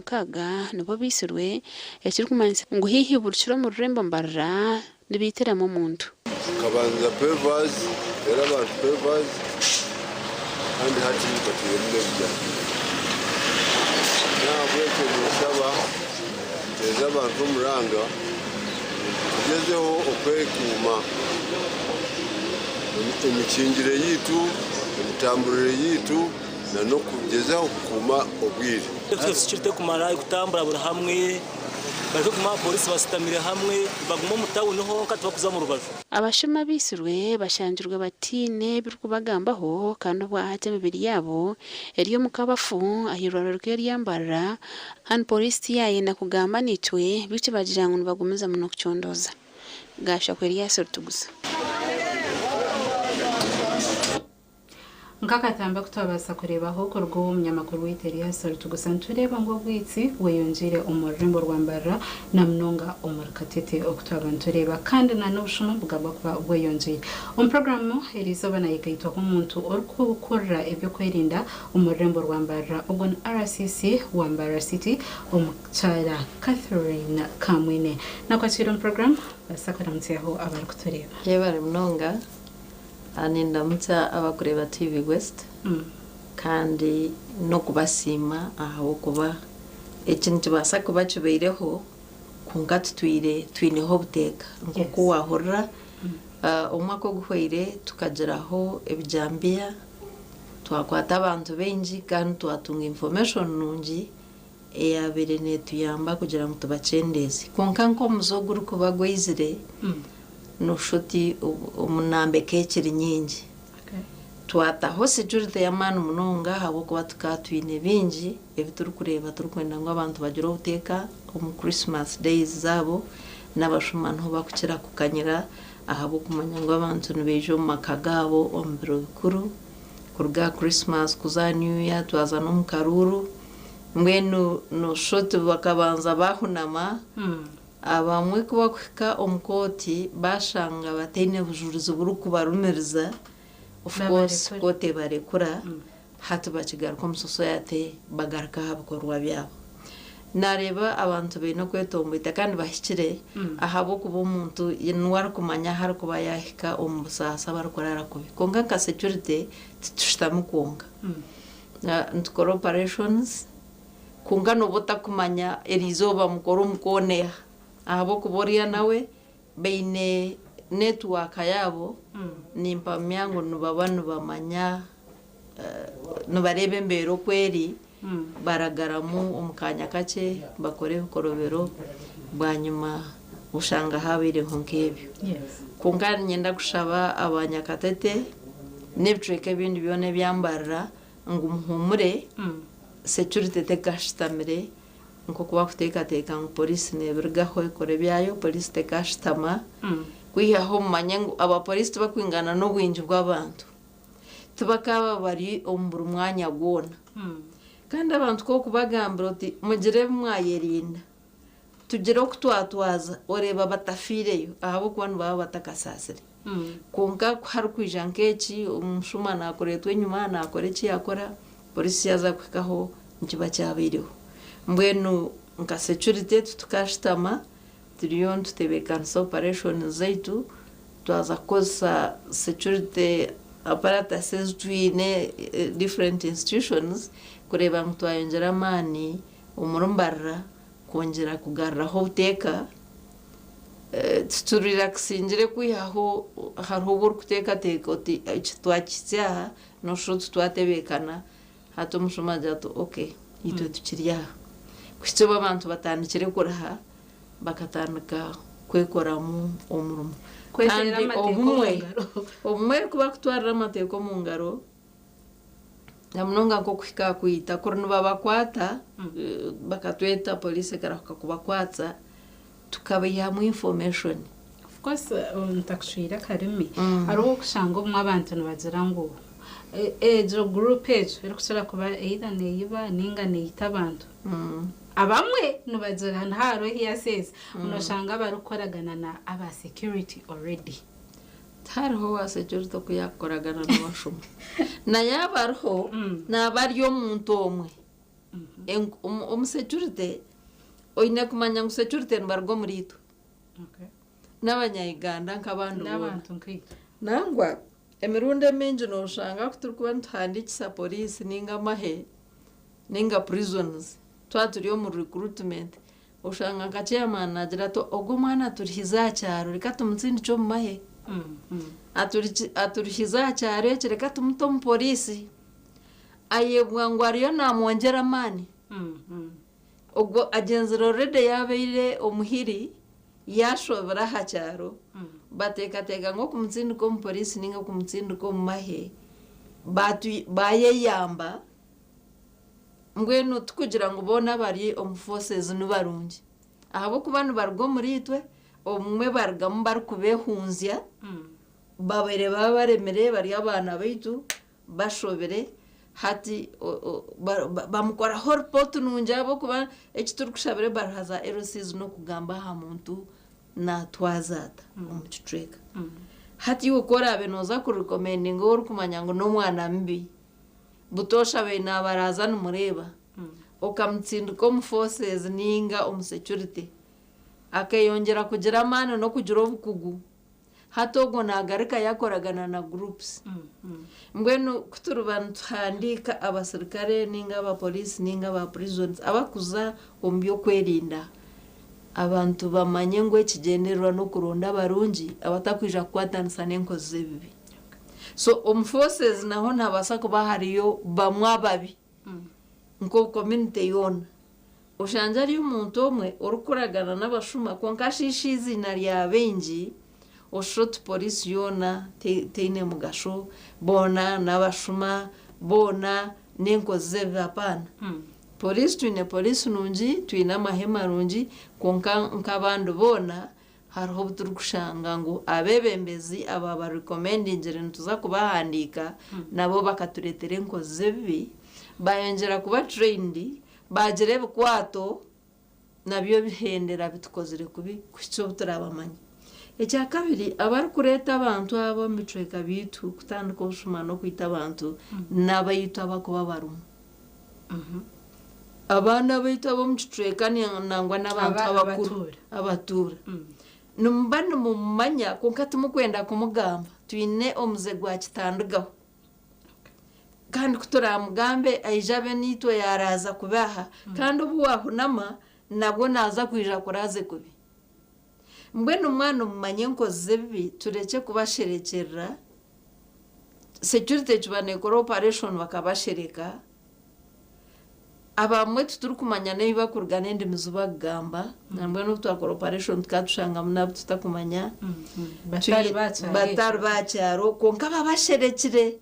mukaga nibo bisirwe yakirikumanisa ngo hihiburishiro mu rurembo mbarra nibiteramo muntu kabanza pevers era abantu pevers kandi hati batiye n'ebya nabwe cyosaba teza abantu muranga tugezeho okwekuma imikingire yitu imitamburire yitu no kugezaho kuma obwire twese kumara gutambura buri hamwe bari kuma polisi basitamire hamwe baguma mutawe niho katubakuza mu rubavu abashima bisirwe bashanjirwe batine birukubagambaho kandi bwahaje mibiri yabo eriyo mukabafu ahiroro ryambara han polisi yayenda kugamba nitwe bice bagira ngo bagumiza muno kucyondoza gasha kweri yasortuguza nkakatamba kutabasa kurebaho ko rw'umunyamakuru w'Iteria Sortugusa tureba ngo bwitsi weyonjire umurembo rwambara na mnonga umurkatete okutaba tureba kandi na n'ubushuma bugaba kuba weyonjire programu erizoba na yikaitwa k'umuntu oriko gukora ibyo kwirinda umurembo rwambara ubwo RCC wambara city umucara Catherine Kamwine nakwakira program basakara mutseho abari kutureba yebare mnonga aninda mutsa abakureba TV West kandi no kubasima aho kuba ekintu basa kuba cyubeireho kungatu twineho buteka nkuko wahorra umwaka guhweire tukageraho ebijambia twakwata abantu benji kandi twatunga information nungi eyabere netuyamba kugira ngo tubacendeze konka nko muzoguru kuba gwizire no shoti umunambe kekiri nyingi twataho security y'amana munonga habo kuba tukatwine bingi ebituri kureba turi kwenda ngo abantu bagira ubuteka mu Christmas days zabo n'abashuma nto bakukira kukanyira ahabo kumanya ngo abantu nibejo makagabo ombiro bikuru kurga Christmas kuza New Year twaza no mukaruru mwenu no shoti bakabanza bahunama abamwe kuba kwika omukoti bashanga batene bujuruzi buru kubarumiriza of course kote barekura hatu bakigaruka mu society bagaruka habikorwa byabo nareba abantu bino kwetombita kandi bahikire ahabo kuba umuntu yenwara kumanya hari kuba yahika omusasa barakorara kubi konga ka security tushitamu konga ntukora operations kunga no botakumanya erizoba mukoro mukoneha ahabo kuboria nawe beine network yabo nimpa myango nubabanu bamanya nubarebe mbero kweri baragaramu omukanya kace bakore korobero bwanyuma ushanga habire honkebyo kunga nyenda kushaba abanyakatete nebtreke bindi byone byambarra ngumuhumure security tekashtamire nko kuba kuteka ngo polisi nebergaho ikore byayo polisi tekashtama kwihaho manyango abapolisi bakwingana no bwinji bw'abantu tubakaba bari omburu mwanya gona kandi abantu ko kubagambira ati mugire mwayerinda tugire kutwatwaza oreba batafireyo ahabo kwanu baba batakasasire konka hari kwijankeki umushuma nakoretwe nyuma nakoreki yakora polisi yaza kwikaho nkiba cyabiriho mbwenu nka security tukashitama turiyon tutebekana operation zaitu twaza kosa security apparatuses twine different institutions kureba mutwayongera mani umurumbarra kongera kugarraho uteka turelaxingire kwihaho hariho buri kuteka oti twakitya no shot twatebekana hato mushuma jato okay itwe tukiriya kukiba abantu batandikire kuraha bakatandika kwekoramu omurumo kandi omwe kuba kutwara amateko mu ngaro namunonga ko kwika kwita korno babakwata bakatweta police karaka kubakwatsa tukabayamu information of course ntakushira karimi hariho kushango mu abantu nabazira ngo ejo group page irikusura kuba either neyiba ninga neyita abantu abamwe nubazira haro here says unoshanga barukoragana na aba security already hariho wa security kuyakoragana n'abashuma na yabarho nabaryo muntu omwe Security oine kumanya ngu security nibaruga muri itwe n'abanyayuganda nk'abantu nangwa emirundi emingi noshanga turi kuba nituhandikisa polisi ninga mahe ninga prisons turi mu recruitment oshanga nka chairman agira to ogwo mwana turihiza cyaro reka tumutsindi cyo mu mahe aturihiza cyaro reka tumuto mu polisi ayebwa ngo ariyo namwongera mani ubwo agenzero rede yabeire omuhiri yashobora ha cyaro batekateka ngo kumutsinda ko mu polisi ninga kumutsinda ko mu mahe bayeyamba mbwenu tukugira ngo bona bari omu forces n'ubarungi ahabo kubanu bargo muri itwe omwe bargamo bar kubehunzya babere babaremere bari abana baitu bashobere hati bamukora report nunjabo kuba ekiturukushabire barhaza erosiz no kugamba ha muntu na twazata omukitreka hati ukora benoza ku recommending or kumanya ngo no mwana mbi butosha bena baraza numureba okamutsinda ko mu forces ninga security akayongera kugira amana no kugira obukugu hatogo nagarika yakoragana na groups mbwenu kuturubantu handika abasirikare ninga aba police ninga aba prisons abakuza ombyo kwerinda abantu bamanye ngo ekigenderwa no kuronda barungi abatakwija kwatanisa nenkoze bibi so forces naho nabasa kuba hariyo bamwa babi nko community yona ushanja ari umuntu omwe orukuragana n'abashuma konkashishizi na lya benji oshot police yona teine mugasho bona n'abashuma bona nenkoze bapana police twine police nungi twina mahema rungi konka nk'abantu bona hariho buturukushanga ngo abebembezi aba ba recommending tuza kubahandika nabo bakaturetere nkoze bibi bayongera kuba trained bagire bukwato nabyo bihendera bitukozere kubi kucyo buturabamanya ecya kabiri abari kureta abantu abo mitweka bitu kutandika ushuma no kwita abantu nabayita bakuba barumu abana bayita abo mitweka nangwa n'abantu abakuru abatura numbano mumanya konkati mukwenda kumugamba twine omuze gwa kitandugaho kandi kutura mugambe ayijabe nitwe yaraza kubaha kandi ubuwahunama nabwo naza kwija kuraze kubi mbwenu umwana mumanye nkoze bibi tureke kubasherekera security chubane corporation bakabashereka abamwe tuturi kumanya niba kurgana indi mizuba gamba nambwe no twa corporation tukatushanga munabo tutakumanya batari bacyaro konka babasherekire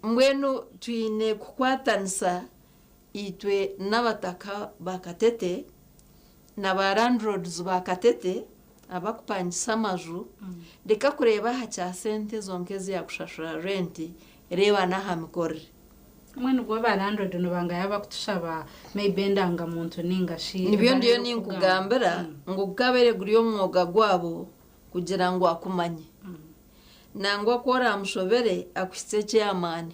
mbwenu twine kukwatanisa itwe n'abataka bakatete n'abarandroads bakatete abakupangisa amaju reka kureba hacha sente zonkezi ya kushashura renti reba nahamikore mwene gwa barandroad no banga yaba kutushaba maybe ndanga muntu ningashi nibyo ndiyo ninkugambira ngo gabere guriyo mwoga gwabo kugira ngo akumanye nangwa kora amushobere akwise chairman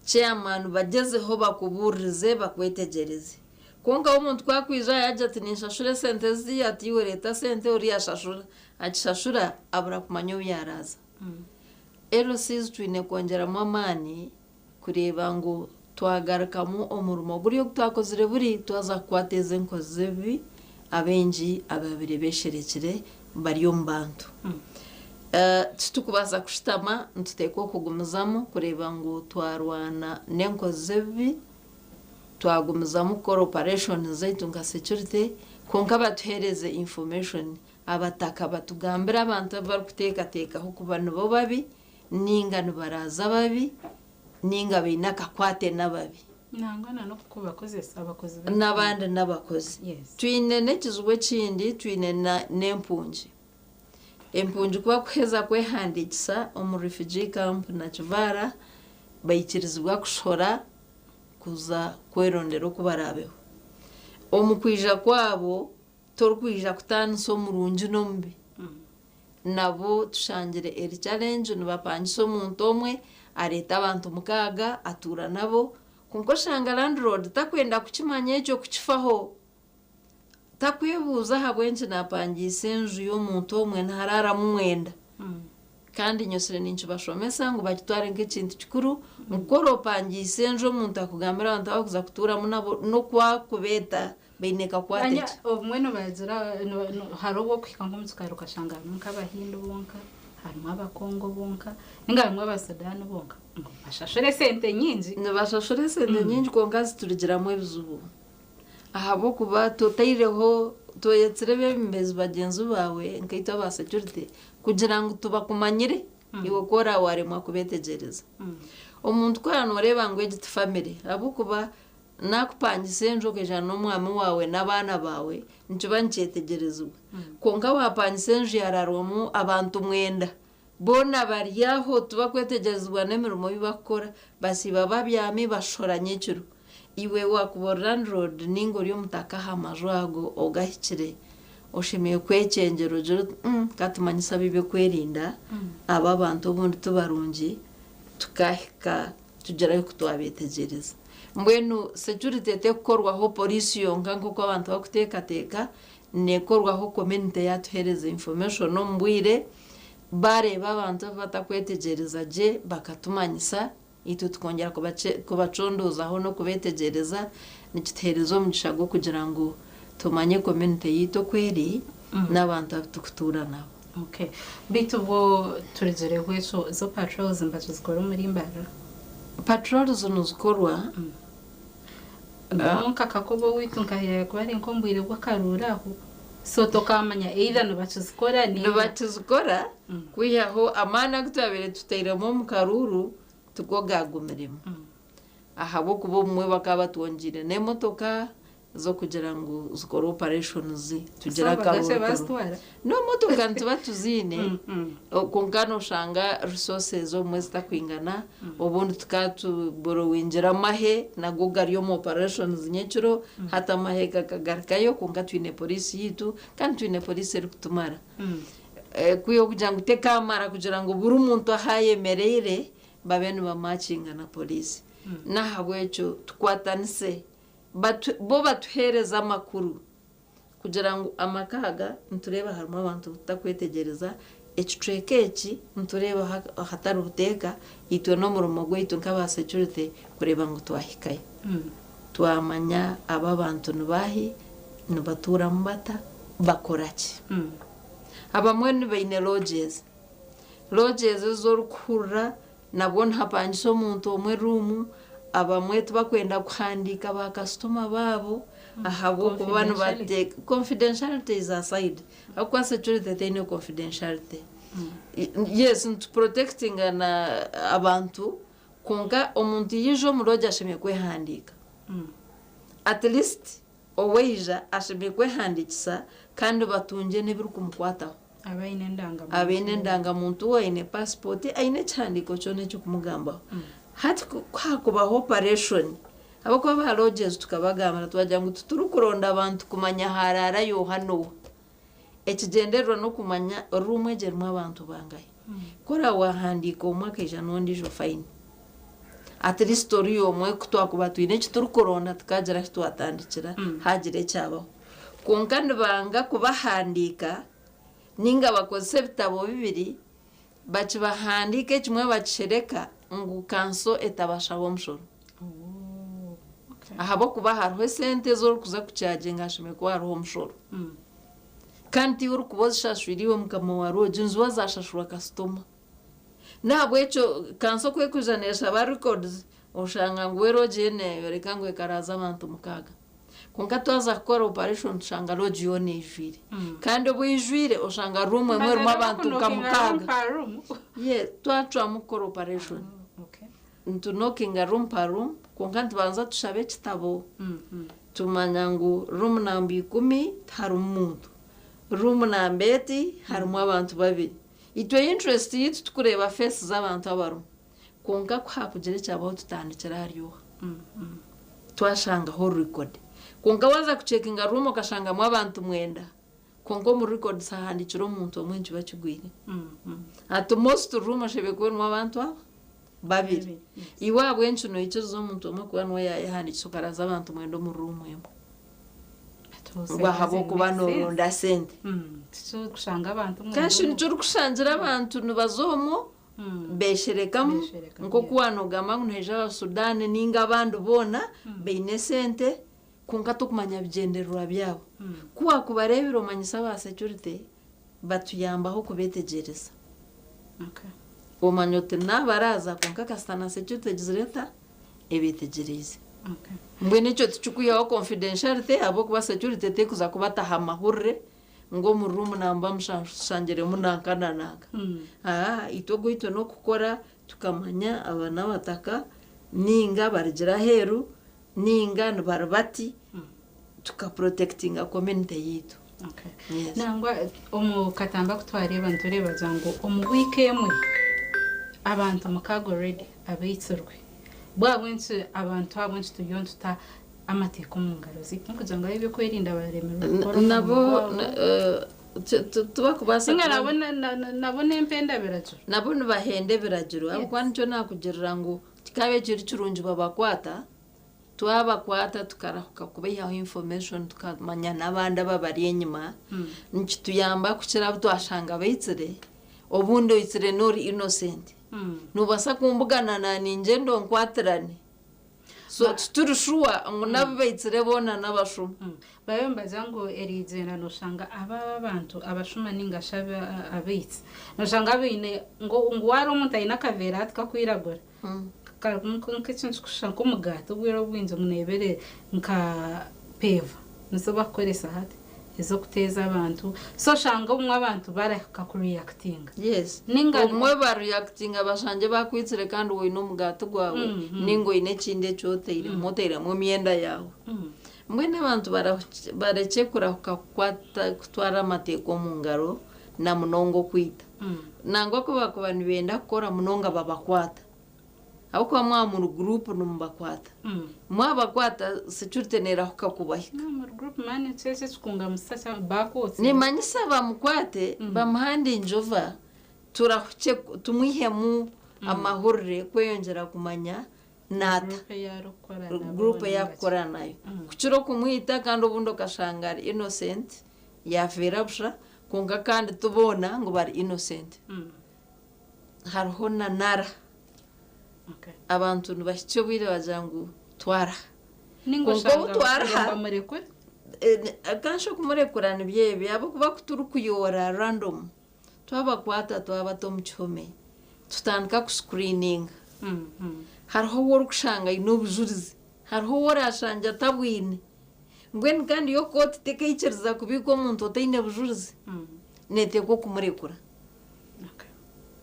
chairman bagezeho bakuburize bakwetegereze konka umuntu kwakwiza yaje ati nishashure sente zi ati we leta sente uri yashashura akishashura abura kumanya uyaraza erosiz twine kongera mu amani kureba ngo twagarukamu omurimo buriyo twakozere buri twaza kwateze nkoze bibi abenji ababire besherekire bariyo mbantu tukubaza kushitama ntuteko kugumuzamo kureba ngo twarwana nenkoze bibi twagumuzamo corporation zaitu nga security konka batuhereze information abataka batugambira abantu bari kuteka hukuba no babi ninga baraza babi ninga binaka kwate nababi nangana no kubakoze abakozi nabandi nabakozi twine nekizwe kindi twine nempunji empunji kwa kuheza kwehandikisa omu refugee camp na Kivara bayikirizwa kushora kuza kwerondero kubarabeho omukwija kwabo torkwija kutanisa omurungi nombi nabo tushangire eri challenge nibapangisa omuntu omwe areta abantu mukaga atura nabo kunko shanga landlord takwenda kukimanya ekyo kukifaho takwebuuza habwenki napangisa enju y'omuntu omwe ntararamu mwenda kandi nyosire ninkibashomesa ngu bakitware nk'ekintu kikuru mukora opangisa enju omuntu akugambira abantu abakuza kuturamu nabo nokwakubeeta baine kakwateki obumwe bagira hari obwo kuhika nko mukikaro ukashanga harimu nk'abahindu bonka harimu abakongo bonka ninga harimu abasudani bonka ngo bashashure sente nyingi nibashashure sente nyingi konka ziturigiramu ebizibu ahabwokuba totaireho toyetsire b'ebembezi bagenzi bawe nkaito aba security kugira ngu tubakumanyire iwe kora waremwa kubetegereza omuntu kwera noreba ngu egiti family ahabwokuba nakupangisa enju okejana n'omwami wawe n'abaana bawe nikiba nikyetegerezibwa konka wapangisa enju yararwamu abantu mwenda boona bari aho tubakwetegerezibwa n'emirimo y'ibakukora basiba babyami bashoranye ekiro iwe wakuba landlord ninga ori omutaka aha maju ago ogahikire oshemeye kwekyengera ogira katumanyisa by'okwerinda aba abantu obundi tubarungi tukahika tugerayo kutwabetegereza mbwenu security tekukorwaho polisi yonka nk'uko abantu bakuteekateeka nekorwaho community yatuhereza information ombwire bareba abantu batakwetegereza gye bakatumanyisa itu tukongera kubacondozaho no kubetegereza nikituhereza omugisha gwo kugira ngu tumanye community yitu kweri n'abantu abatukutura nabo. Okay, bitu bo turejereho zo patrols mbazo zikora muri Mbara. Patrols zikorwa nka kakobo witu nkahira kuba ari nkombwire bw'akaruraho so tokamanya either no bacizikora ni bacizikora kwiyaho amana gutabere tutayiramo mu karuru tugogagumirimo ahabo kubo mwe bakaba twongire n'emotoka zo kugira ngo zikora operations tugira karuru no motoka ntuba tuzine konkano shanga resources zo mwe zitakwingana obundi tukatu borowinjira mahe nago gariyo mu operations nyekiro hata mahe kakagarikayo konka twine police yitu kandi twine police eri kutumara kuyo kugira ngo tekamara kugira ngo buri muntu ahayemerere babene bamacinga na polisi nahabwecho tukwatanise bo batuhereza amakuru kugira ngo amakaga ntureba harimo abantu tutakwetegereza ekitrekeki ntureba hatari ubuteka itwe no murumo gwitu nk'aba security kureba ngo twahikaye twamanya aba bantu nubahi nubatura mbata bakoraki abamwe nibaine lodges zo rukura nabwo ntapangisa omuntu omwe room abamwe tubakwenda kuhandika ba customer babo ahabo kubano bate confidentiality is aside akwa security tene confidentiality yes to protecting na abantu konga omuntu yijo muroja ashimye kwehandika at least oweja ashimye kwehandikisa kandi batunje nebiru kumukwataho abaine ndangamuntu waine passport aine cyandiko cyone cyo kumugambaho hati kwakubaho operation abako ba lodges tukabagamba twagira ngo tuturukuronda abantu kumanya harara yo hano ekigenderwa no kumanya rumwe germu abantu bangaye kora wahandika umwaka ijana ndijo fine at least story omwe kutwakuba twine kiturukuronda tukagera kitwatandikira hagire cyabaho konkandi banga kubahandika ninga bakoze bitabo bibiri bakibahandike kimwe bacereka ngu kanso etabashaho mushoro ahabo kuba hariho sente zo kuza kucyagenga ashime ko hariho mushoro kandi uri kuboza shashwiriwe mukama wa roje nzuwa zashashura customer nabwo echo kanso kwe kujanesha ba records ushanga ngo roje ne yoreka ngo ekaraza abantu mukaga konka twaza gukora operation shanga roje yone ijwire kandi obo ijwire ushanga room emwe rumu abantu kamukaga ye twatwa mukora operation ntu knocking a room per room konka tubanza tushabe kitabo tumanya ngo room namba 10 hari umuntu room namba 8 harimo abantu babiri itwe interest yitu tukureba face z'abantu abaru konka kwakugere cyabaho tutandikira hariyo twashanga ho record konka waza kucekinga room ukashanga mu abantu mwenda kongo mu record sahandikira umuntu omwenji bakigwire at most room ashebe ko mu abantu aba babiri iwabo enchuno ikizo umuntu umwe kuba no yahandikisha ukaraza abantu mwendo mu room emwe rwahabo kuba noronda sente kushanga abantu kanshi nicyo kushangira abantu nibazomo besherekamu nko kuwanogama nkuneje aba Sudani ninga abantu bona beine sente kunka tukumanya bigenderwa byabo kuwa kubarebiro manyisa ba security batuyambaho kubetegereza omanyote nabaraza kunka kastana security gizireta ebetegereze mbwe nicyo tuchukuyeho confidentiality abo kuba security tekuza kubataha mahurre ngo mu room namba mshangere munankananaga itogo ito no kukora tukamanya abana bataka ninga bargira heru ninga barabati tukaprotectinga community yitu nangwa omukatamba kutwareba ntureba zango omubwikemwe abantu mukago ready abayitsurwe bwabwense abantu abwense tuyontuta amateko mu ngaro zikunkuza ngo abe kwerinda baremera nabo tubakubasa nabone empenda birajuru nabo bahende birajuru abwo nicyo nakugerera ngo tikabe kiri kirungi babakwata twabakwata tukarahuka kubayaho information tukamanya nabandi babari enyuma nikituyamba kukira butwashanga bayitsire obundo itsire nori innocent nubasa kumbugana na ninje ndo nkwatirane so tuturushuwa ngo nabo bayitsire bona nabashuma bayomba zango erizena noshanga aba bantu abashuma ningashaba abitsi noshanga bine ngo ngwaro umuntu ayina kavera atkakwiragora nk'ikintu kushaka umugato ubwira bwinze munebere nka peva nizo bakoresa hati izo kuteza abantu so shanga umwe abantu baraka ku reacting yes umwe ba reacting abashanje bakwitsire kandi wowe no mugato gwawe ningo ine kinde cyoteire motera mu myenda yawe mwe n'abantu bareke kurahuka kutwara amateko mu ngaro na munongo kwita nangwa ko bakubana benda gukora munonga babakwata aho kwa mu group numbakwata mwabakwata security nerahuka kubahika mu group mane tsese tsukunga musasa bakotse ni manyisa bamukwate bamuhandi njova turahuke tumwihemu amahurre kweyongera kumanya nata group yakora nayo kuciro kumwita kandi ubundo kashangara innocent yaferabsha kunga kandi tubona ngo bari innocent hariho na nara abantu ntibashyice bwire bajangu twara ningo twara bamurekure akansho kumurekurana byebe abo kuba kuturukuyora random twabakwata twabato muchome tutandika ku screening hariho wori kushanga inobujurizi hariho wori ashanja tabwine ngwen kandi yo koti tekeichiriza kubiko umuntu otaine bujurizi neteko kumurekura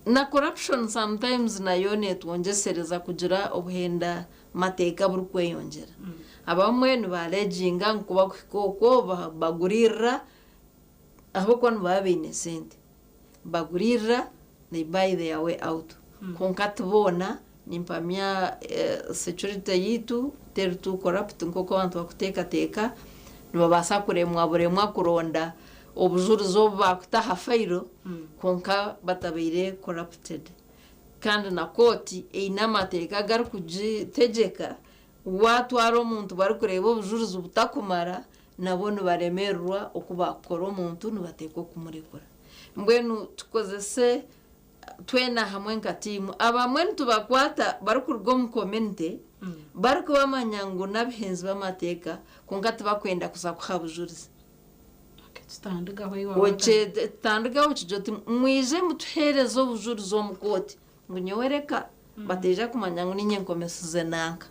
na corruption sometimes nayo netwongesereza kugira obuhenda mateka burukweyongera abamwe nibaleginga nkuba koko bagurira abo kwanu babine sente bagurira they buy their way out konkatubona nimpamya security yitu tertu corrupt nkoko abantu bakuteka nibabasa kuremwa buremwa kuronda obujurizo bakutaha fairo konka batabire corrupted kandi na koti einamateka gari kujitegeka watu aro muntu bari kureba obujurizo butakumara nabone baremerwa okubakora omuntu nibateka kumurekura mbwenu tukozese twena hamwe nka timu abamwe tubakwata bari kurugo mu community bari kubamanya ngo nabihenzi bamateka konka tubakwenda kuza kuhabujuriza tandigaho kijoti mwize mutuherezo bujurizo mukoti ngo nyowereka bateja kumanya ngo ninye nkomesize nanka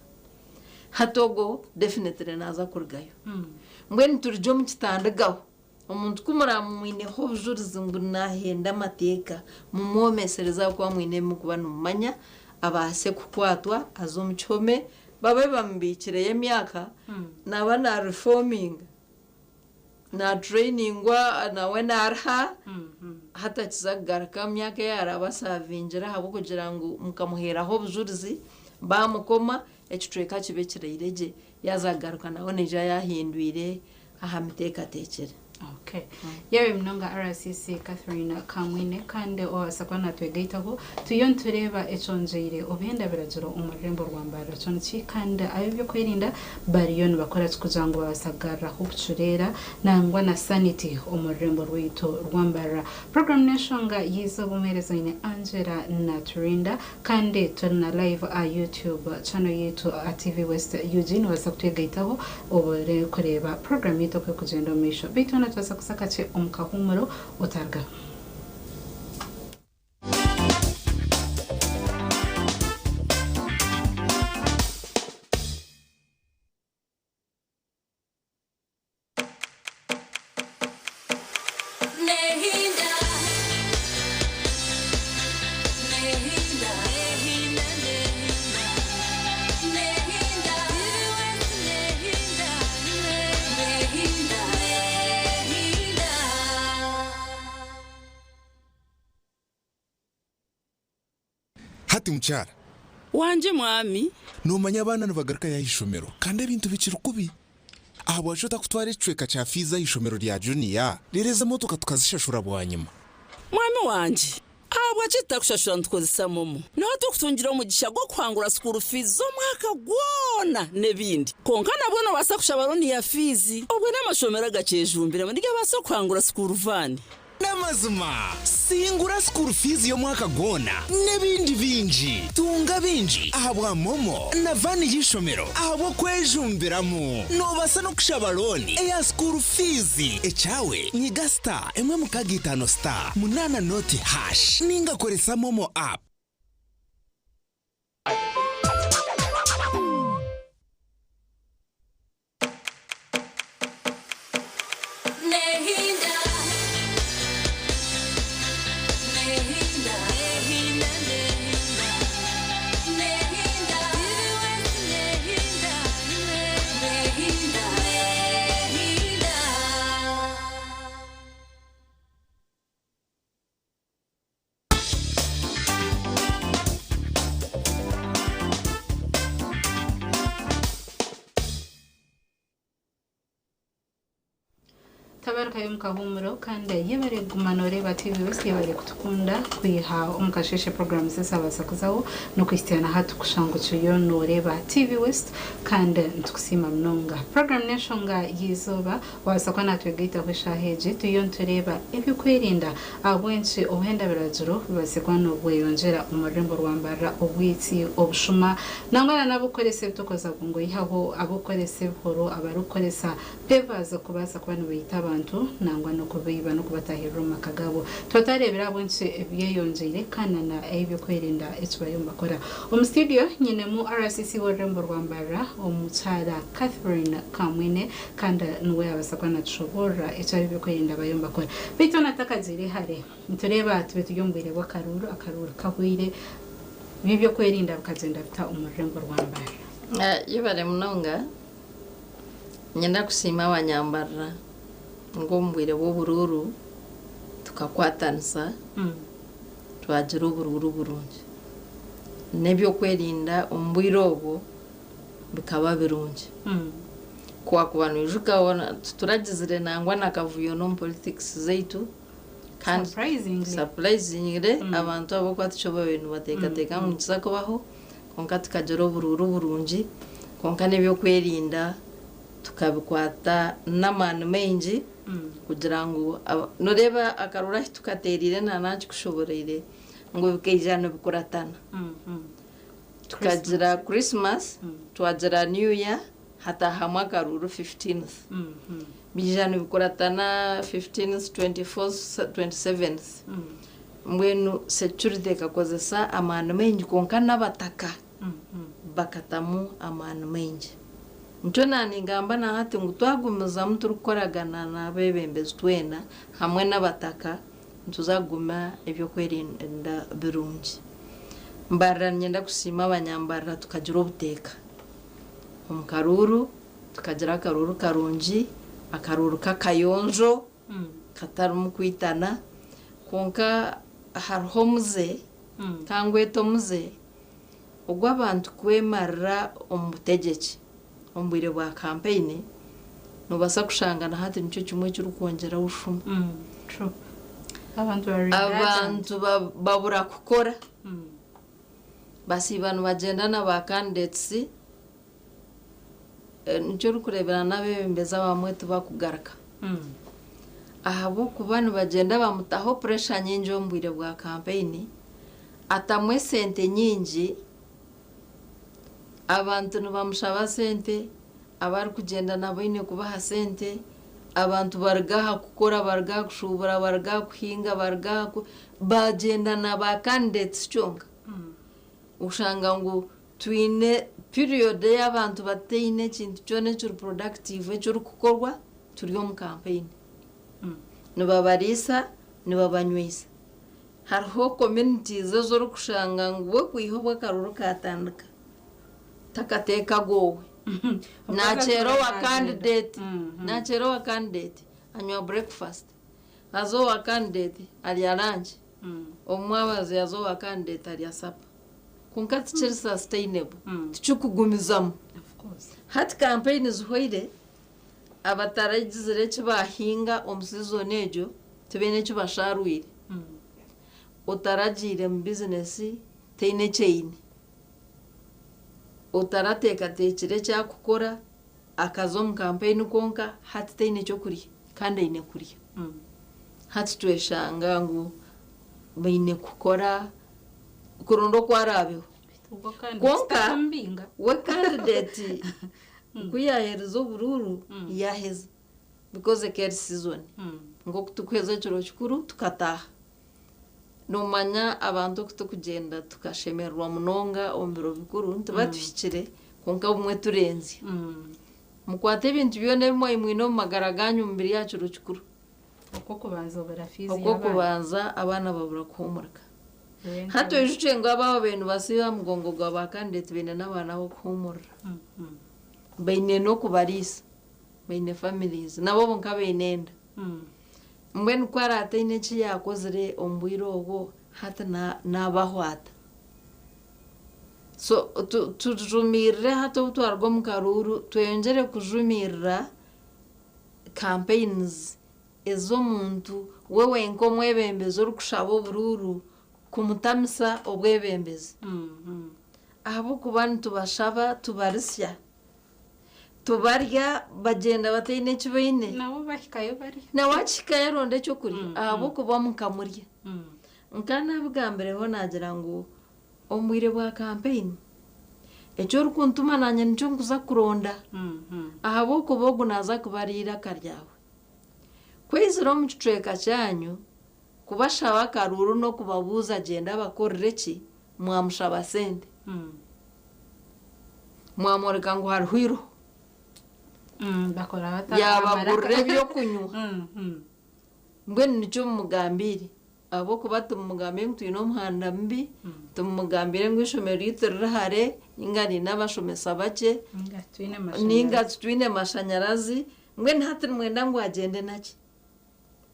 hatogo definitely naza kurgayo mbweni turijo mu kitandigaho umuntu kumura mwine ho bujurizo ngo nahenda mateka mu momesereza kwa mwine mu kuba numanya abase kukwatwa azomuchome babe bambikire yemyaka nabana reforming na training na wena arha hata kizagaraka myaka yarabasavinjira habo kugira ngo mukamuheraho bujurizi bamukoma ekitweka kibe kireyireje yazagaruka naho neja yahindwire aha miteka tekere Okay. Yewe mnonga RCC Catherine Kamwine kandi wasakwana twegaitaho tuyon tureba econjeire obenda birajuro umurembo rwambara conci kandi ayobyo kwirinda bariyon bakora kujango basagara hubcurera nangwa na sanity umurembo rwito rwambara program nashonga yizo bumerezo ine Angela Naturinda kandi turna live a YouTube channel yetu a TV West Eugene wasakwegaitaho obore kureba program yito kwe kugenda misho bitona tuza kusakache omukahumuro otarga Hati mchara wanje mwami numanya abana nibagaruka yahishomero kandi ibintu bikiri kubi aha bwashota kutwara icweka cya fiza y'ishomero rya junior rireza motoka tukazishashura bwanyuma mwami wanje abwa kitakushashura ntukozisa momo naho tukutungira umugisha gwo kwangura school fees zo mwaka gwona nebindi konka nabwo basakusha baroni ya fizi ubwo n'amashomero agacejumbira muri basa kwangura school van Namazuma singura school fees yo mwaka gona nebindi binji tunga binji ahabwa momo na vani y'ishomero ahabo kwejumbiramo no basa no kushabaloni eya school fees echawe nyiga star emwe mukagitano star munana noti hash ninga koresa momo app tabaraka y'umukahumuro kandi yebare gumanore bativi wese yebare kutukunda kwiha umukasheshe program sasa basakuzaho no Christiana hatu kushango cyonore ba TV West kandi ntukusima mnonga program neshonga yizoba wasakwa natwegita kwishaheje tuyontureba ibyo kwirinda abwenshi ohenda birajuro basekwano bweyongera umurembo rwambara obwitsi obushuma nangwana nabukorese tukoza ngo yihaho abukorese horo abarukoresa pevaza kubaza kwano bita abantu nangwa no kubiba no kubatahira makagabo tutarebera abonse byeyonjere kanana ebyo kwirinda ekibayomba kora studio nyine mu RCC Warembo Rwambara omutsara Catherine Kamwine kandi nuwe abasakwana tshobora ekibyo kwirinda bayomba kora bito nataka zire hare ntureba tube tuyombwire bwa akaruru kahwire bibyo kwirinda bukagenda bita umurembo Rwambara yibare munonga nyenda kusima abanyambara ngo mbwire b'ubururu tukakwatanisa twagira ubururu burungi nebyo kwerinda umbwirobo bikaba birungi kwa kubantu ijuka wona turagizire nangwa nakavuyo no politics zaitu kandi surprisingly abantu abo kwatishoba bintu bateka mu kisako baho konka tukagira ubururu burungi konka nebyo kwerinda tukabikwata n'amanu menji kugira ngo noreba akarura tukaterire nanachi kushoborere ngo bikejana bikuratana tukagira Christmas twagira New Year hata hamwa karuru 15th bijana bikuratana 15th 24th 27th mwenu security kakozesa amanu menji konka nabataka bakatamu amanu menji Ntona ningamba na hati ngutwagumiza mtu rukoragana na bebembezi twena hamwe n'abataka ntuzaguma ibyo kwerinda birungi mbara nyenda kusima abanyambara tukagira ubuteka umukaruru tukagira akaruru karungi akaruru kakayonjo katarumu kwitana konka hariho muze kangweto muze ubwo abantu kwemarira umutegeki ombwire bwa campaign nubasa kushangana hati nicyo kimwe cy'uri kongera ushuma True. Abantu babura gukora basi abantu bagendana ba candidates nicyo uri kurebera n'abembeza bamwe tubakugaruka ahabo ku bantu bagenda bamutaho pressure nyinji yo mbwire bwa campaign atamwe sente nyinji abantu bamushaba sente abari kugenda nabo ine kubaha sente abantu bargaha gukora bargaha gushubura bargaha kuhinga bargaha bagendana ba candidates cyonga ushanga ngo twine period y'abantu bateyine kintu cyone cy'uru productive cy'uru kukorwa turiyo mu campaign nibabarisa nibabanywisa hariho communities zo kushanga ngo kwihobwa karuru katandika takateka gowe nachero wa candidate anywa breakfast azo wa candidate aliya lunch omwabazi azo wa candidate aliya supper kunkati chiri sustainable tichukugumizamo hati campaign zuhoire abataragizire kibahinga omuseason ejo tebene kibasharwire utaragire mu business teine chain utarateka tekire cyakukora akazo mu campaign konka hati teine cyo kuri kandi ine kuri hati tweshanga ngo baine kukora kurundo kwarabeho konka we candidate kuyahereza ubururu yaheza because care season ngo tukweza cyoro cyukuru tukataha nomanya abantu kutukugenda tukashemerwa munonga ombiro bikuru ntibatwikire konka bumwe turenze mukwate ibintu byone mwino magaraganyu mbiri yacu rucyukuru uko kubanza abana babura kuhumurika hato yujuje ngo abaho bintu basiba mugongo gwa bakandete bene n'abana bo kuhumura baine no kubarisa baine families nabo bonka benenda mbwen kwarata ineki yakozere ombwiro ogo hata nabahwata so tujumirire hata utwarwa mu karuru twengere kujumirira campaigns ezo muntu wewe nko mwebembezo rukushaba obururu kumutamisa obwebembezi abo kubantu tubashaba tubarisya tubarya bagenda bateyine kibaine nabo bahikayo bari nawachikayo ronde cyo kuri abo kuba mukamurya nkana bigambere ho nagira ngo omwire bwa campaign ejo rukuntuma nanye nicyo nguza kuronda abo kubogo naza kubarira karyawe kwizira mu ciceka cyanyu kubashaba karuru no kubabuza agenda bakorere ki mwamushaba sente mwamoreka ngo harwiro bakora bata yabagurre byo kunywa mbwe nicyo mugambiri abo kubata umugambi ngwino muhanda mbi tumugambire ngo ishomero yitirahare ingani n'abashomesa bake ninga twine mashanyarazi mbwe ntatiri mwenda ngo agende naki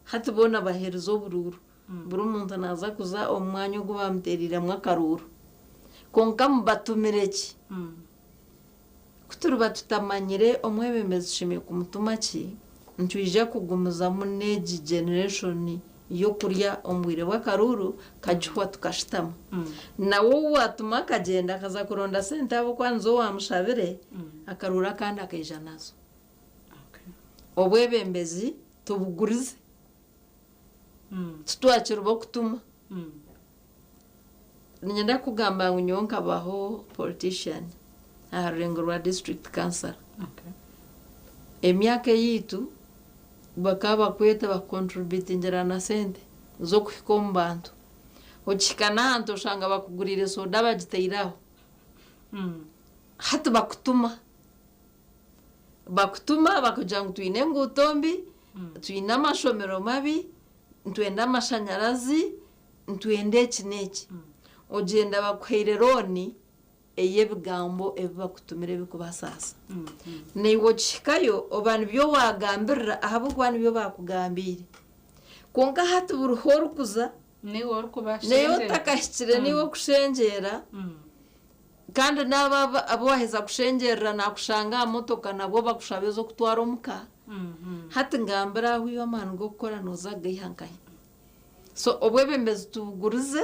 hatubona baherezo bururu buri umuntu naza kuza omwanya go bamuterira mwakaruru konka mbatumireki kuturuba tutamanyire omwebembezi shime kumutuma ki ntwije kugumiza mu neji generation yo kurya omwire w'akaruru kajuhwa tukashitama nawo watuma kagenda kaza kuronda sente abo kwanzo wamushabire akarura kandi akaija nazo obwebembezi tubugurize tutwakira bo kutuma nyenda kugamba ngo nyonka baho politician aharengo rwa district council emyaka yitu bakaba kweta ba contribute ngera na sente zo kuhikombantu ukikana anto ushanga bakugurire soda bagiteiraho hatu bakutuma bakujya ngo twine ngutombi twine amashomero mabi ntwenda amashanyarazi ntwende kineki ugenda bakuhere roni eyebigambo ebibakutumire bikubasasa niwo chikayo abantu byo wagambirira ahabo kwani byo bakugambire konka hatu buruhoro kuza niwo rukubashije niwo takashire niwo kushenjera kandi naba abo waheza kushenjera nakushanga motoka nabo bakushabezo kutwara omuka hati ngambira aho iyo amahano go gukora nuzaga ihankaye so obwebembezi tubugurize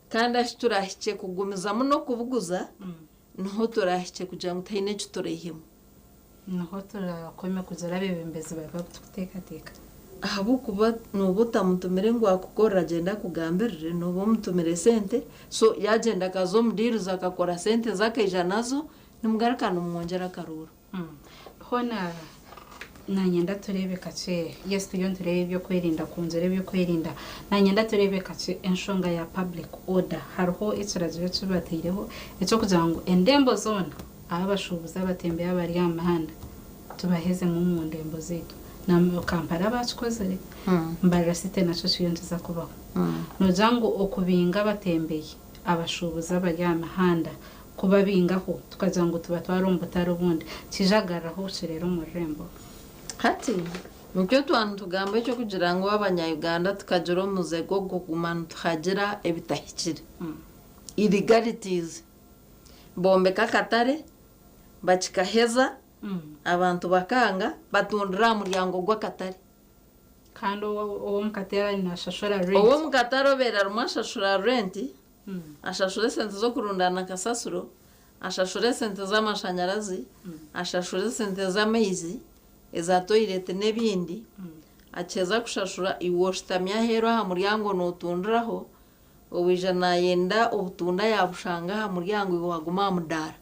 kandi ashi turahike kugumizamo no kubuguza niho turahike kugira ngo utahine icyo turehemo naho turakomeye kuzara bebembezi baba tutekateka ahabu kuba nubutamutumire ngo akukora agenda kugambirire nubo mutumire sente so yagenda kazo mudiriza akakora sente zake nazo nimugarakana umwongera karuru hona nanyenda turebe kace yes tuyo turebe byo kwirinda kunzere byo kwirinda nanyenda turebe kace enshonga ya public order hariho iciraje cyubatireho icyo kugira ngo endembo zone abashubuza batembeye abari amahanda tubaheze mu ndembo zetu na Kampala bacukoze mbara site naco cyiyonza kubaho no jango okubinga batembeye abashubuza bari amahanda kuba bingaho tukagira ngo tubatware umbutaro bundi kijagaraho rero mu rembo hati mubyo twantugamba cyo kugira ngo abanyayuganda tukagira umuzego go kumana tuhagira ebitahikire illegalities bombe kakatare bachikaheza abantu bakanga batundira muryango gw'akatare kandi uwo mukatera inashashora rent uwo mukataro bera rumashashura rent ashashure sente zo kurundana kasasuro ashashure sente z'amashanyarazi ashashure sente z'amaizi eza toilet nebindi acheza kushashura iwostamya hero ha muryango notundiraho obijana yenda obutunda yabushanga ha muryango iwaguma mudara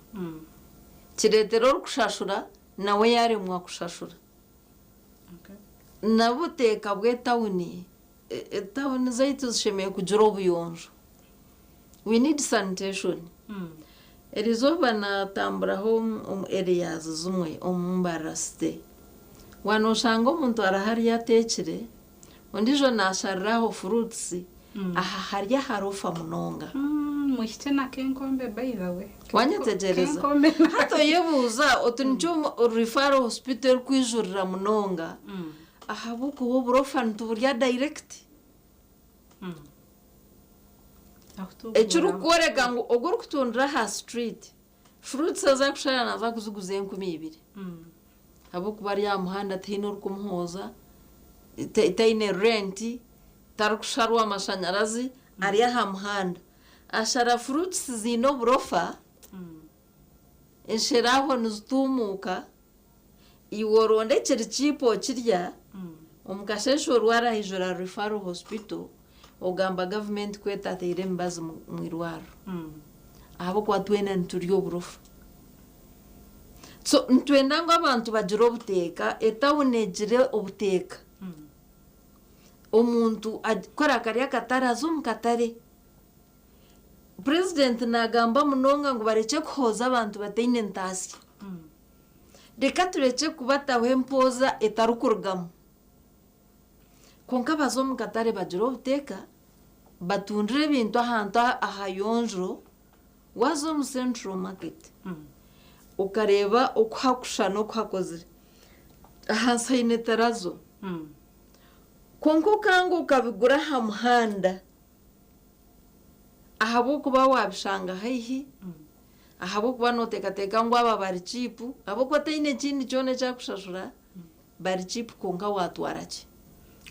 kiretero kushashura nawe yari mwa kushashura nabuteka bwe tawuni zaitu zishemeye kugira obuyonjo we need sanitation erizoba natamburaho areas zumwe omumbarasite wanoshanga umuntu arahari yatekere undijo nashariraho fruits aha harya harufa munonga muhite na kenkombe by the way wanyetegereza hato yebuza otunicho referral hospital kwijurira munonga aha buko wo burofan tuburya direct echuru korega ngo oguru kutundira ha street fruits za kushara naza kuzuguze 200 abo kubari ya muhanda tino rukumhoza itaine rent tarukusharwa amashanyarazi ari ha muhanda ashara fruits zino brofa ensheraho nuzutumuka iworonde chirichipo kirya omukashesho rwara hijora referral hospital ogamba government kweta tere mbazi mwirwaro abo kwa twena nturiyo brofa so ntwenda ngo abantu bagira obuteka etawunegire obuteka omuntu akora kariya katarazo mukatare president nagamba munonga ngo bareke kuhoza abantu bateine ntasi reka tureke kubataho empoza etarukurugamo konka bazo mukatare bagira obuteka batundire ibintu ahantu ahayonjo wazo mu central market ukareba uko hakushana uko hakozire ahasayine tarazo konko kangu ukabigura ha muhanda ahabo kuba wabishanga haihi ahabo kuba notekateka ngo aba bari chipu abo kwataine chindi cyone cyakushashura bari chipu konka watwarache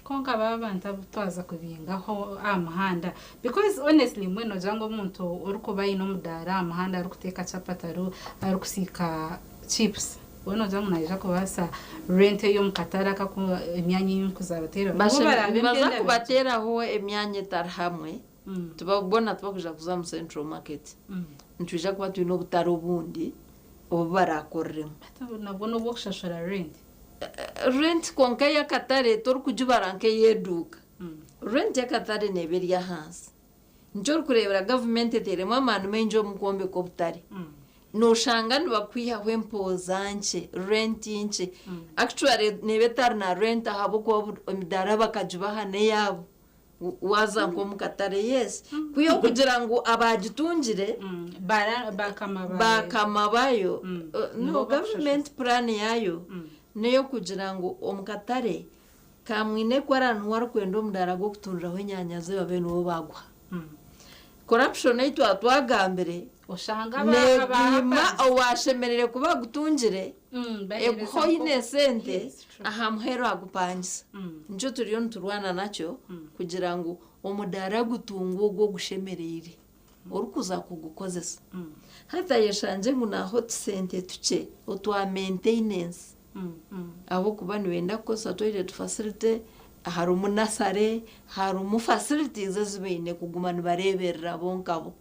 konka babanta butwaza kubingaho amahanda because honestly mweno jango umuntu uri kubaye no mudara amahanda ari kuteka chapataru ari kusika chips wono jango naje kubasa rent yo mukatara ka imyanya y'inkuzabatera baza kubatera ho emyanya tarhamwe tubabona tubakuja kuza mu central market ntuje kuba twino butaro bundi obarakorremo nabwo no bokshashara rent konka ya katare tor kujubaranke yeduka rent ya katare neberi ya hansi njor kurebera government teremo amanu menjo mukombe ko butare no shangani bakwiha hwempozanche rent inche actually nebetar na rent habo ko midara bakajubaha ne yabo waza ngo mukatare yes kuyo kugira ngo abagitungire bakamabayo no government plan yayo neyo kugira ngo omukatare kamwine kwarantu warukwendo mudara go kutuniraho inyanya ze babe no bagwa corruption ito atwagambere ushanga nebima owashemerere kuba gutungire ekuhoine sente aha muhero agupangisa nico turiyo niturwana nacyo kugira ngo omudara gutunga ogwo gushemereire orikuza kugukozesa hata yeshanje ngu naho tusente tuke otwa maintenance abo kuba niwenda kukosa toilet facility harimu nasare harimu facilities ezibaine kuguma nibareberera bonkabo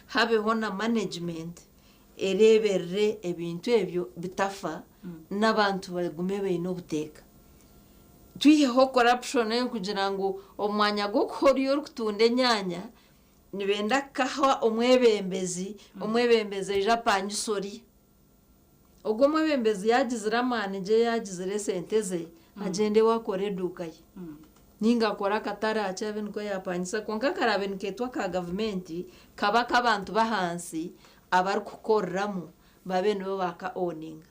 habeho na management ereberere ebintu ebyo bitafa n'abantu bagume baine obuteeka twiheho corruption yo kugira ngo omwanya gwo kuhora iyo orikutunda enyanya nibenda kaha omwebembezi eja pangisori ogwo omwebembezi yagizira amaani gye yagizire sente ze agende wakora eduuka ye ninga akora akatare akyabe niko yapangisa konka karabe niketwa ka gavumenti kaba k'abantu bahansi abarikukoreramu babe nibo baka owninga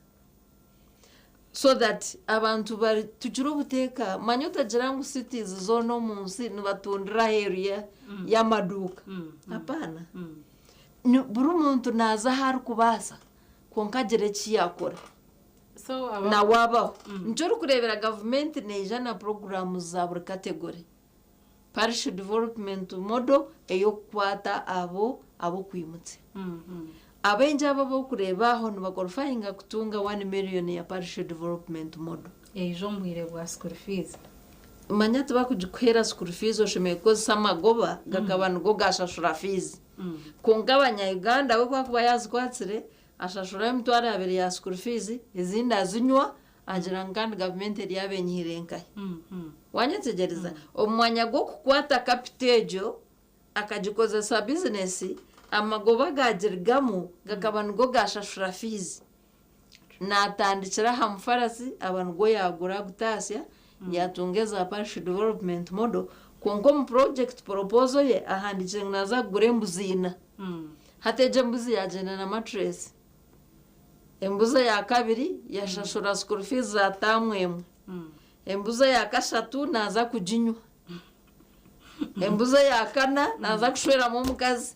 so that abantu tugira obuteeka manya otagira ngu cities zoona omunsi nibatundira heru y'amaduuka apana buri muntu naaza ahu arikubaasa konka agira eki yakora nawabaho nikyo orikureebera gavumenti neija na programs za buri category parish development model ey'okukwata abo kwimutse abaingi abo bokureebaho nibakorifayinga kutunga 1 million ya parish development model eijo omwire bwa school fees manya tibakugikuhera school fees oshemeye kukozesa amagoba gakaba nigo gashashura fees konka abanya-uganda we kwakuba yazikwatsire ashashura emitwaro 2 ya school fees ezindi azinywa agira kandi gavumenti eri yabenyihire nkahe wanyetegereza omwanya gw'okukwata capital egyo akagikozesa bizinesi amagoba gagirigamu gakaba nigo gashashura fees natandikira aha mufarasi aba nigo yagura gutasya yatungeza parish development model konka mu project proposal ye ahandikire ngu naza kugura embuzi 4 hateje embuzi yagenda na mattress embuzi ya kabiri yashashura school fees za tamwemu embuzi ya kashatu naza kujinywa embuzi ya kana naza kushweramo omukazi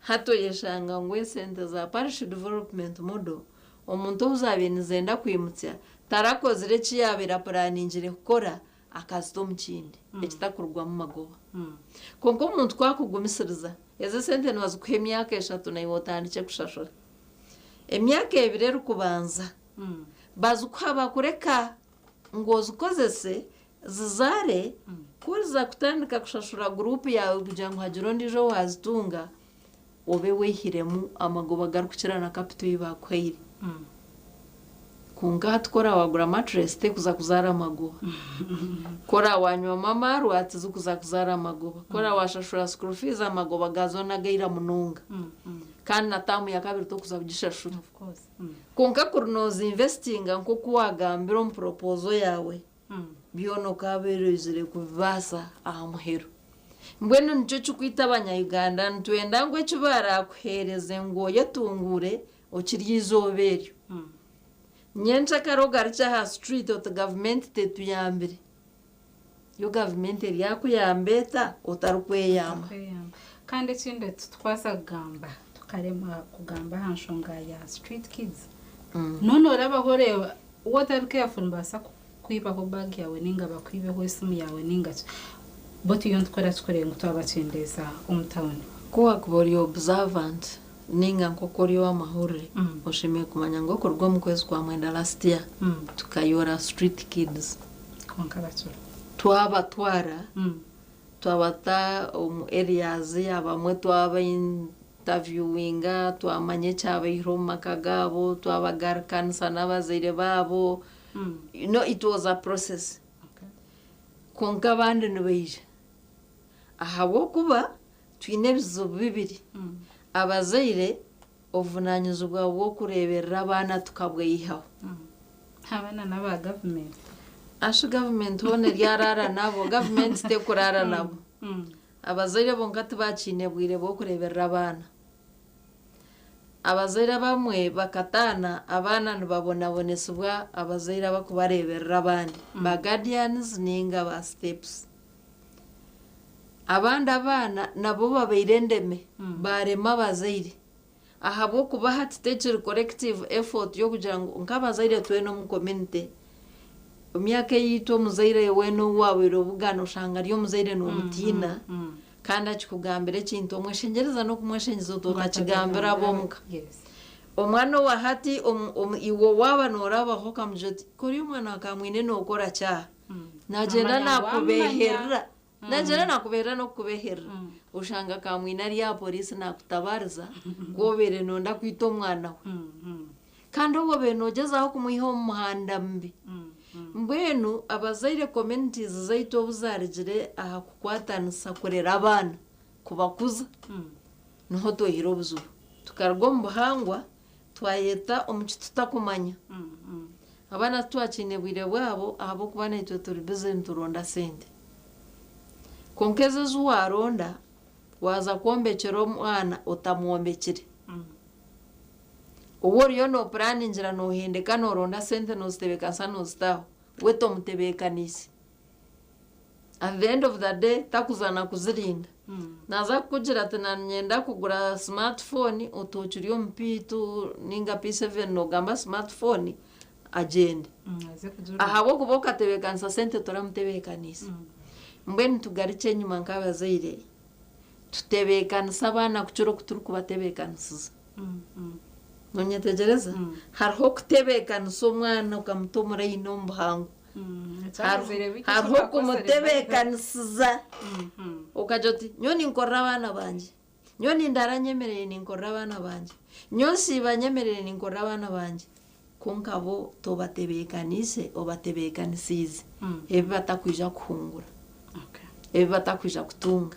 hato yeshanga ngu esente za parish development model omuntu obuzabe nizenda kwimutsya tarakozire ekiyabera planingire kukora akazi omu kindi ekitakurwamu magoba konka omuntu kwakugumisiriza ezo sente nibazikuha emyaka 3 naiwe otandike kushashura emyaka 2 erikubanza bazikuha bakureka ngu ozikozese zizare kuriza kutandika kushashura gurupu yawe kugira ngu hagire ondijo wazitunga obe wehiremu amagoba garikukira na capital yibakuhaire konka hatukora wagura mattress tekuza kuzara amagoba kora wanywa mama rwati zikuza kuzara amagoba kora washashura school fees amagoba gazona gaira munonga kandi natamu ya kabiri tokuza kugishashura of course konka kurnozi investing nko kuwagambira mu proposal yawe byono kaberezire kubasa aha muhero mbwenu nico cyukwita abanya-Uganda ntwenda ngo ekibara kuhereze ngo yatungure okiryizoberyo nyencha karogari cha street ot government tetuyambire yo government eri yakuyambeta otarukweyamba kandi ekindi twasagamba tukarema kugamba hanshonga ya street kids none orabaho reba wotari careful mbasa kwibaho bag yawe ninga bakwibeho isimu yawe ninga bote iyo ntwara tukorenga twabacendeza umutawuni kuwa kubori observant ninga nkokori wa mahurire oshimye kumanya ngo korwa mu kwezi kwa mwenda last year tukayora street kids konka batura twabatwara twabata areas abamwe twaba interviewinga twamanye cyaba iroma kagabo twabagarukanisa n'abazire babo it was a process konka abandi nibeije ahabo kuba twine bizubu bibiri abazaire ovunanyizwa bwo kureberera abana tukabweyihaho abana n'aba government asho government hone ryarara nabo government te kurara nabo abazaire bongati bakine bwire bwo kureberera abana abazaire bamwe bakatana abana nibabona bonesubwa abazaire bakubareberera abandi ba guardians ninga ba steps abandi abana nabo babeirendeme barema abazaire ahabo kuba hatutekere collective effort yo kugira ngo nk'abazaire twene mu community umyaka yito omuzaire weno wawero bugano ushanga ryo muzaire no mutina kandi akikugambira ekintu omweshengereza no kumweshengezo tokakigambira bomuka omwana wa hati iwo waba norabaho kamujoti kuri umwana akamwine nokora cyaha nagenda nakubeherera no kubeherera ushanga kamwine ari ya polisi nakutabariza gobere nonda kwita omwana we kandi obo benogezaho kumuyiha mu muhanda mbi mbwenu abazaire communities zaito obuzarigire aha kukwatanisa kurera abana kubakuza niho tohira obuzubu tukarwa mu buhangwa twayeta omuki tutakumanya abana twakine bwire bwabo ahabo kuba naitwe turi busy nturonda sente konkeze zuwaronda waza kwombekera omwana otamwombekere Oworiyo no planning ngira no hindeka no ronda sente no zitebekanisa no zitaho weto mutebekanisi at the end of the day takuzana kuzirinda naza kugira tunanyenda kugura smartphone otochiri ompitu ninga P7 no gamba smartphone agenda ahabo kuboka tebekanisa sente tora mutebekanisi mbweni tugariche nyuma nkabazaire tutebekanisa abana kuciro kuturuku batebekanisa nonyetegereza hariho kutebekanisa omwana ukamutomora ino mbuhango hariho kumutebekanisiza ukajoti nyoni nkorra abana banje nyoni ndaranyemerere ninkorra abana banje nyonsi banyemerere ninkorra abana banje kunkabo tobatebekanise obatebekanisize ebi batakwija kuhungura ebi batakwija kutunga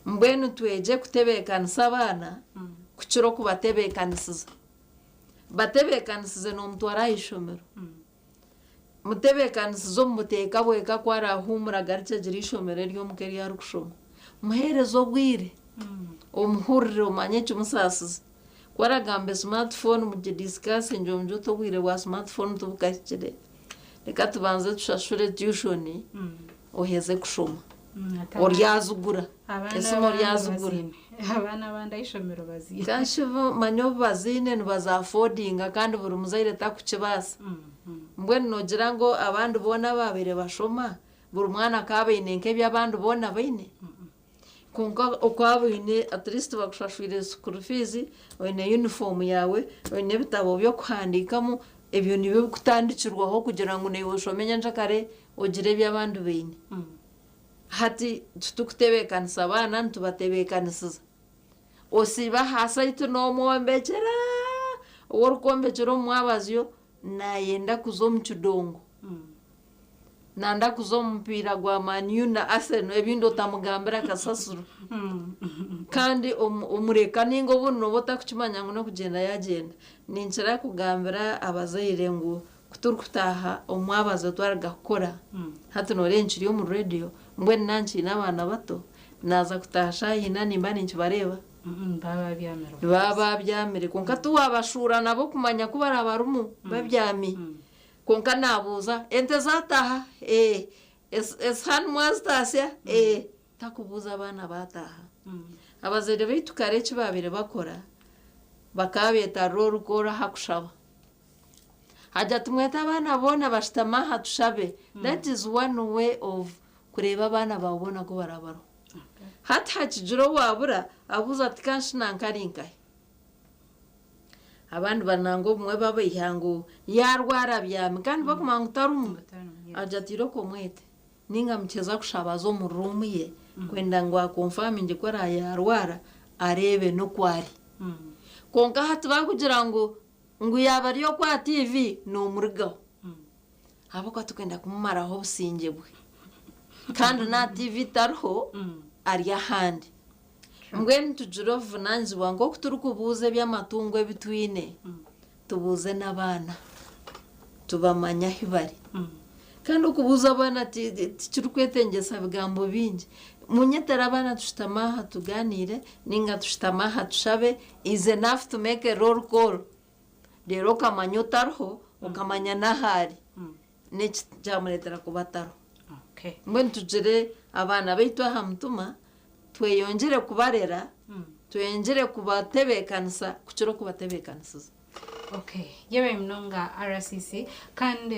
mbwenu tweje kutebekanisa abana kuciro kubatebekanisiza batebekanisize no mutwara ishomero mutebekanisizo muteka bweka kwara humura garce jiri ishomero ryo mukeri yari kushoma muherezo bwire omuhurire omanye cyumusasize kwaragambe smartphone mu discuss njomjo to bwire wa smartphone tubukakire reka tubanze tushashure tuition oheze kushoma oryazugura esimo ryazugura abana banda ishomero bazira kashivo manyo bazine nbaza affordinga kandi buri muzaire takukibasa mbwe nogira ngo abandi bona babere bashoma buri mwana kabaine nkebya abandi bona baine kunka okwabine at least bakushashwire school fees oine uniform yawe oine bitabo byo kuhandikamo ebyo nibe kutandikirwaho kugira ngo neyo shomenya njakare ogire by'abandi baine hati tukutebekanisa abana ntubatebekanisiza osiba hasaitu no muombekera orukombekero mwabazyo nayenda kuzo mchudongo nanda kuzo mpira gwa Man U na Arsenal ebindo tamugambira kasasuru kandi umureka ningo buno botakukimanya ngo no kugenda yagenda ninchira kugambira abazaire ngo kuturukutaha omwabaza twaraga gukora hati no renchiri yo mu radio mbwe nanchi n'abana bato naza kutasha hina nimba ninchibareba baba byamere konka tuwabashura nabo kumanya kuba abarumu babyami konka nabuza ente zataha eshan mwastasia takubuza abana bataha abazere bitu kareki babire bakora bakabeta rorukora hakushaba haja tumweta abana bona bashitama hatushabe that is one way of kureba abana babona ko barabaro hata kijiro wabura abuza atikashina nkarinkai abantu banango mwe baba ihango yarwara byami kandi bakumanga tarumu ajatiro ko mwete ninga mcheza kushabazo mu room ye kwenda ngo akonfirm nje ko yarwara arebe no kwari konka hatu bakugira ngo yabari yo kwa TV no murigaho abo ko tukenda kumumaraho businge bwe kandi na TV tarho ari ahandi mbweni tujuro vunanzi wango kuturukubuze by'amatungo bitwine tubuze n'abana tubamanya hibari kandi ukubuza abana tikirukwetengesa bigambo bingi munyetera abana tushitamaha tuganire ninga tushitamaha tushabe is enough to make a roll call rero kamanyo tarho ukamanya nahari nekijamuretera kubataro mbweni tujire abana baitu aha mutuma tweyongere kubarera tuyengere kubatebekanisa kuciro kubatebekanisiza. Okay, yewe mnonga RCC kandi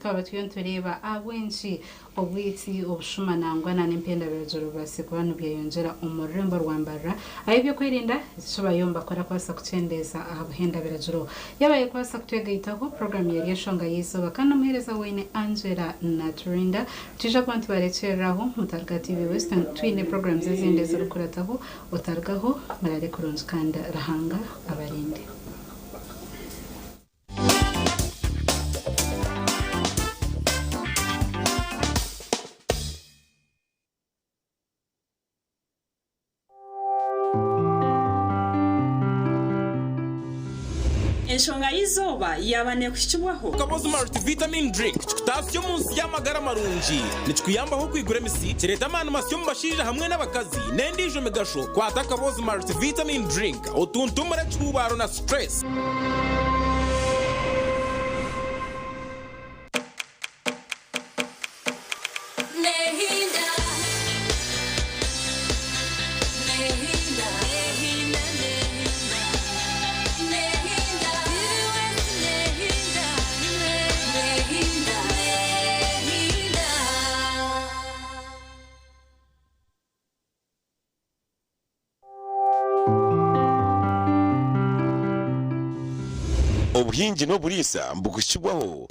twaba tureba abenshi obwiti obushumanangwa na n'impenda birajoro basi kubanu byayongera umurembo rwambara ayibyo kwirinda sobayomba kora kwasa kucendeza ahabuhenda birajoro yabaye kwasa kutwegayitaho program yari yashonga yisoba kandi umuhereza wene Angela na Turinda tija kwantu bareceraho mutarga TV Western twine programs zindi z'ukurataho utargaho marare kurunzi kandi rahanga abarinde. Enshonga y'izuba yabane kushibwaho Kabozi multivitamin drink kitasiyo munsi y'amagara marungi nicikuyambaho kwigura misi kireta amana masiyo mubashirira hamwe n'abakazi n'endijo megasho kwata Kabozi multivitamin drink utuntumure cyubaro na stress. Obuhingi no burisa mbugushibwaho